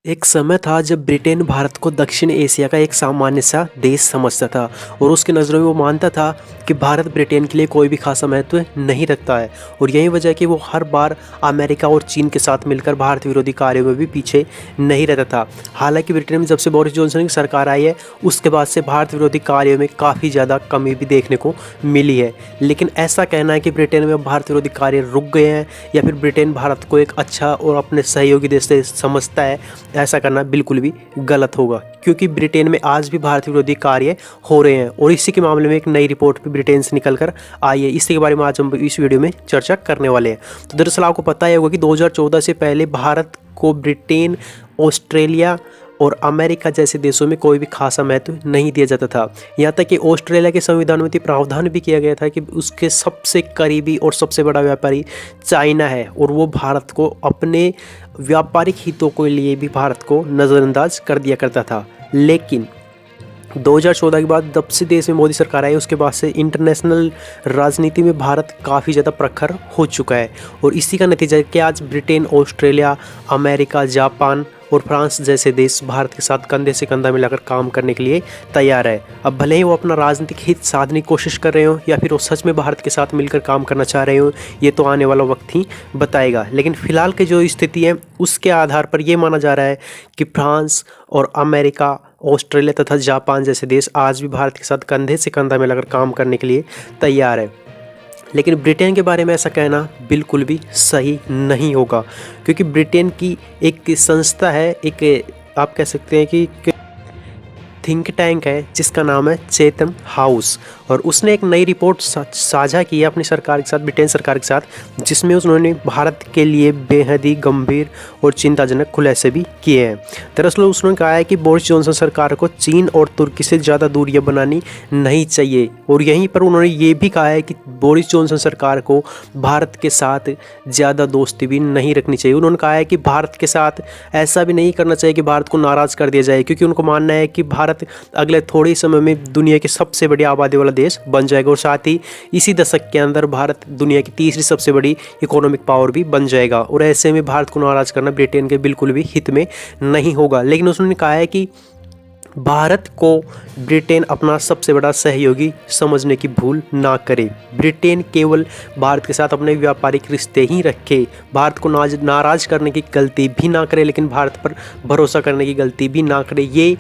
एक समय था जब ब्रिटेन भारत को दक्षिण एशिया का एक सामान्य सा देश समझता था और उसकी नज़रों में वो मानता था कि भारत ब्रिटेन के लिए कोई भी खासा महत्व नहीं रखता है। और यही वजह है कि वो हर बार अमेरिका और चीन के साथ मिलकर भारत विरोधी कार्यों में भी पीछे नहीं रहता था। हालांकि ब्रिटेन में जब से बोरिस जॉनसन की सरकार आई है उसके बाद से भारत विरोधी कार्यों में काफ़ी ज़्यादा कमी भी देखने को मिली है। लेकिन ऐसा कहना है कि ब्रिटेन में भारत विरोधी कार्य रुक गए हैं या फिर ब्रिटेन भारत को एक अच्छा और अपने सहयोगी देश से समझता है, ऐसा करना बिल्कुल भी गलत होगा। क्योंकि ब्रिटेन में आज भी भारत विरोधी कार्य हो रहे हैं और इसी के मामले में एक नई रिपोर्ट भी ब्रिटेन से निकल कर आई है। इसी के बारे में आज हम इस वीडियो में चर्चा करने वाले हैं। तो दरअसल आपको पता ही होगा कि 2014 से पहले भारत को ब्रिटेन, ऑस्ट्रेलिया और अमेरिका जैसे देशों में कोई भी खासा महत्व नहीं दिया जाता था। यहाँ तक कि ऑस्ट्रेलिया के संविधान में प्रावधान भी किया गया था कि उसके सबसे करीबी और सबसे बड़ा व्यापारी चाइना है और वो भारत को अपने व्यापारिक हितों के लिए भी भारत को नज़रअंदाज कर दिया करता था। लेकिन 2014 के बाद जब से देश में मोदी सरकार आई उसके बाद से इंटरनेशनल राजनीति में भारत काफ़ी ज़्यादा प्रखर हो चुका है और इसी का नतीजा है कि आज ब्रिटेन, ऑस्ट्रेलिया, अमेरिका, जापान और फ्रांस जैसे देश भारत के साथ कंधे से कंधा मिलाकर काम करने के लिए तैयार है। अब भले ही वो अपना राजनीतिक हित साधने की कोशिश कर रहे हो या फिर वो सच में भारत के साथ मिलकर काम करना चाह रहे हो, ये तो आने वाला वक्त ही बताएगा। लेकिन फिलहाल की जो स्थिति है उसके आधार पर यह माना जा रहा है कि फ्रांस और अमेरिका, ऑस्ट्रेलिया तथा जापान जैसे देश आज भी भारत के साथ कंधे से कंधा मिलाकर काम करने के लिए तैयार है। लेकिन ब्रिटेन के बारे में ऐसा कहना बिल्कुल भी सही नहीं होगा, क्योंकि ब्रिटेन की एक संस्था है, एक आप कह सकते हैं कि थिंक टैंक है जिसका नाम है चैथम हाउस, और उसने एक नई रिपोर्ट साझा की है अपनी सरकार के साथ, ब्रिटेन सरकार के साथ, जिसमें उन्होंने भारत के लिए बेहद ही गंभीर और चिंताजनक खुलासे भी किए हैं। दरअसल उसने कहा है कि बोरिस जॉनसन सरकार को चीन और तुर्की से ज़्यादा दूरियां बनानी नहीं चाहिए और यहीं पर उन्होंने ये भी कहा है कि बोरिस जॉनसन सरकार को भारत के साथ ज़्यादा दोस्ती भी नहीं रखनी चाहिए। उन्होंने कहा है कि भारत के साथ ऐसा भी नहीं करना चाहिए कि भारत को नाराज़ कर दिया जाए, क्योंकि उनको मानना है कि भारत अगले थोड़े ही समय में दुनिया की सबसे बड़ी आबादी वाला देश बन जाएगा और साथ ही इसी दशक के अंदर भारत दुनिया की तीसरी सबसे बड़ी इकोनॉमिक पावर भी बन जाएगा और ऐसे में भारत को नाराज करना ब्रिटेन के बिल्कुल भी हित में नहीं होगा। लेकिन उसने कहा है कि भारत को ब्रिटेन अपना सबसे बड़ा सहयोगी समझने की भूल ना करे। ब्रिटेन केवल भारत के साथ अपने व्यापारिक रिश्ते ही रखे, भारत को नाराज करने की गलती भी ना करे, लेकिन भारत पर भरोसा करने की गलती भी ना करे। ये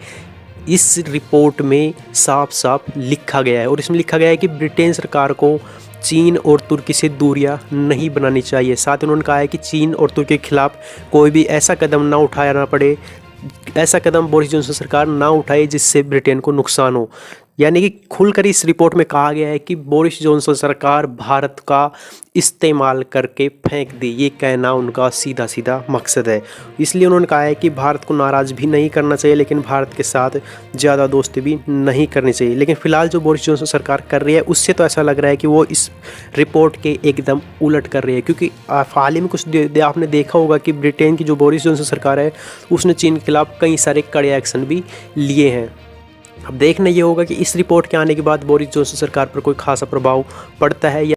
इस रिपोर्ट में साफ साफ लिखा गया है और इसमें लिखा गया है कि ब्रिटेन सरकार को चीन और तुर्की से दूरियां नहीं बनानी चाहिए। साथ ही उन्होंने कहा है कि चीन और तुर्की के खिलाफ कोई भी ऐसा कदम ना उठाया ना पड़े, ऐसा कदम बोरिस जॉनसन सरकार ना उठाए जिससे ब्रिटेन को नुकसान हो। यानी कि खुलकर इस रिपोर्ट में कहा गया है कि बोरिस जॉनसन सरकार भारत का इस्तेमाल करके फेंक दे, ये कहना उनका सीधा सीधा मकसद है। इसलिए उन्होंने कहा है कि भारत को नाराज़ भी नहीं करना चाहिए लेकिन भारत के साथ ज़्यादा दोस्ती भी नहीं करनी चाहिए। लेकिन फ़िलहाल जो बोरिस जॉनसन सरकार कर रही है उससे तो ऐसा लग रहा है कि वो इस रिपोर्ट के एकदम उलट कर रही है, क्योंकि हाल ही में कुछ आपने देखा होगा कि ब्रिटेन की जो बोरिस जॉनसन सरकार है उसने चीन के खिलाफ कई सारे कड़े एक्शन भी लिए हैं। अब देखना ये होगा कि इस रिपोर्ट के आने के बाद बोरिस जॉनसन सरकार पर कोई खासा प्रभाव पड़ता है या